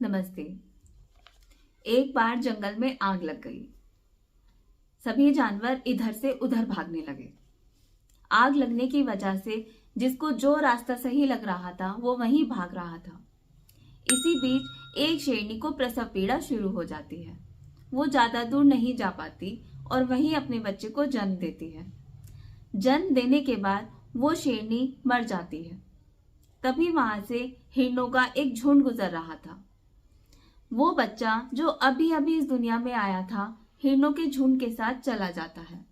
नमस्ते। एक बार जंगल में आग लग गई। सभी जानवर इधर से उधर भागने लगे। आग लगने की वजह से जिसको जो रास्ता सही लग रहा था वो वहीं भाग रहा था। इसी बीच एक शेरनी को प्रसव पीड़ा शुरू हो जाती है। वो ज्यादा दूर नहीं जा पाती और वहीं अपने बच्चे को जन्म देती है। जन्म देने के बाद वो शेरनी मर जाती है। तभी वहां से हिरणों का एक झुंड गुजर रहा था। वो बच्चा जो अभी अभी इस दुनिया में आया था हिरणों के झुंड के साथ चला जाता है।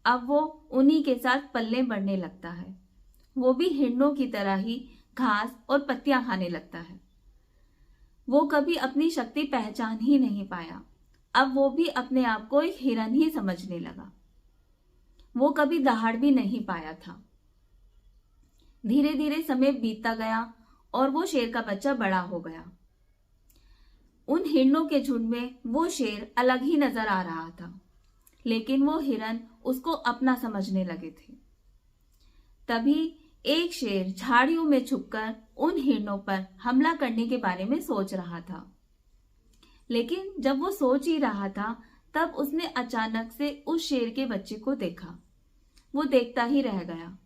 अब वो उन्हीं के साथ पलने बढ़ने लगता है। वो भी हिरणों की तरह ही घास और पत्तियां खाने लगता है। वो कभी अपनी शक्ति पहचान ही नहीं पाया। अब वो भी अपने आप को एक हिरन ही समझने लगा। वो कभी दहाड़ भी नहीं पाया था। धीरे धीरे समय बीतता गया और वो शेर का बच्चा बड़ा हो गया। उन हिरणों के झुंड में वो शेर अलग ही नजर आ रहा था, लेकिन वो हिरन उसको अपना समझने लगे थे। तभी एक शेर झाड़ियों में छुपकर उन हिरणों पर हमला करने के बारे में सोच रहा था। लेकिन जब वो सोच ही रहा था तब उसने अचानक से उस शेर के बच्चे को देखा। वो देखता ही रह गया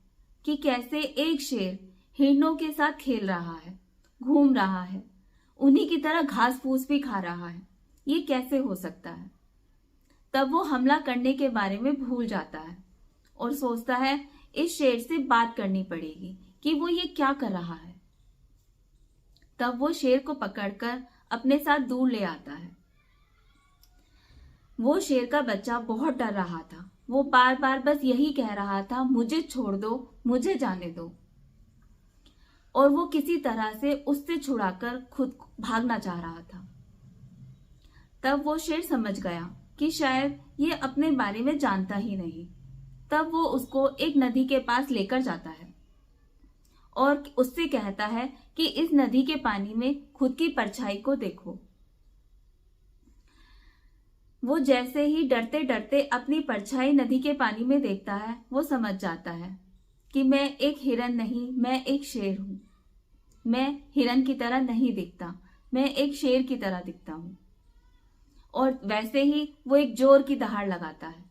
कि कैसे एक शेर हिरणों के साथ खेल रहा है, घूम रहा है, उन्हीं की तरह घास फूस भी खा रहा है। ये कैसे हो सकता है? तब वो हमला करने के बारे में भूल जाता है और सोचता है इस शेर से बात करनी पड़ेगी कि वो ये क्या कर रहा है। तब वो शेर को पकड़कर अपने साथ दूर ले आता है। वो शेर का बच्चा बहुत डर रहा था। वो बार बार बस यही कह रहा था, मुझे छोड़ दो, मुझे जाने दो। और वो किसी तरह से उससे छुड़ाकर खुद भागना चाह रहा था। तब वो शेर समझ गया कि शायद ये अपने बारे में जानता ही नहीं। तब वो उसको एक नदी के पास लेकर जाता है और उससे कहता है कि इस नदी के पानी में खुद की परछाई को देखो। वो जैसे ही डरते डरते अपनी परछाई नदी के पानी में देखता है, वो समझ जाता है कि मैं एक हिरन नहीं, मैं एक शेर हूं। मैं हिरन की तरह नहीं दिखता, मैं एक शेर की तरह दिखता हूं। और वैसे ही वो एक जोर की दहाड़ लगाता है।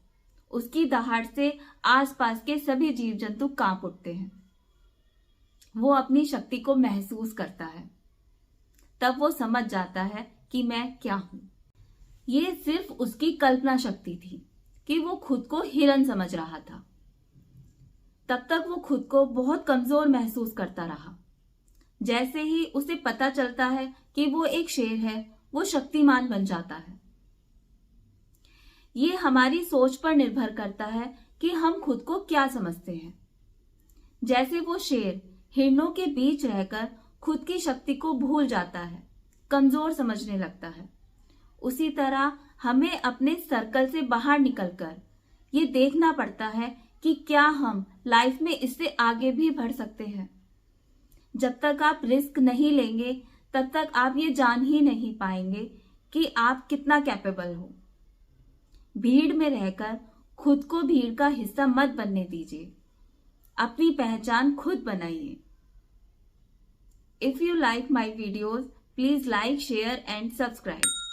उसकी दहाड़ से आसपास के सभी जीव जंतु कांप उठते हैं। वो अपनी शक्ति को महसूस करता है। तब वो समझ जाता है कि मैं क्या हूं। ये सिर्फ उसकी कल्पना शक्ति थी कि वो खुद को हिरन समझ रहा था। तब तक वो खुद को बहुत कमजोर महसूस करता रहा। जैसे ही उसे पता चलता है कि वो एक शेर है, वो शक्तिमान बन जाता है। ये हमारी सोच पर निर्भर करता है कि हम खुद को क्या समझते हैं। जैसे वो शेर हिरणों के बीच रहकर खुद की शक्ति को भूल जाता है, कमजोर समझने लगता है, उसी तरह हमें अपने सर्कल से बाहर निकलकर ये देखना पड़ता है कि क्या हम लाइफ में इससे आगे भी बढ़ सकते हैं। जब तक आप रिस्क नहीं लेंगे तब तक आप ये जान ही नहीं पाएंगे कि आप कितना कैपेबल हो। भीड़ में रहकर खुद को भीड़ का हिस्सा मत बनने दीजिए। अपनी पहचान खुद बनाइए। If you like my videos, please like, share and subscribe.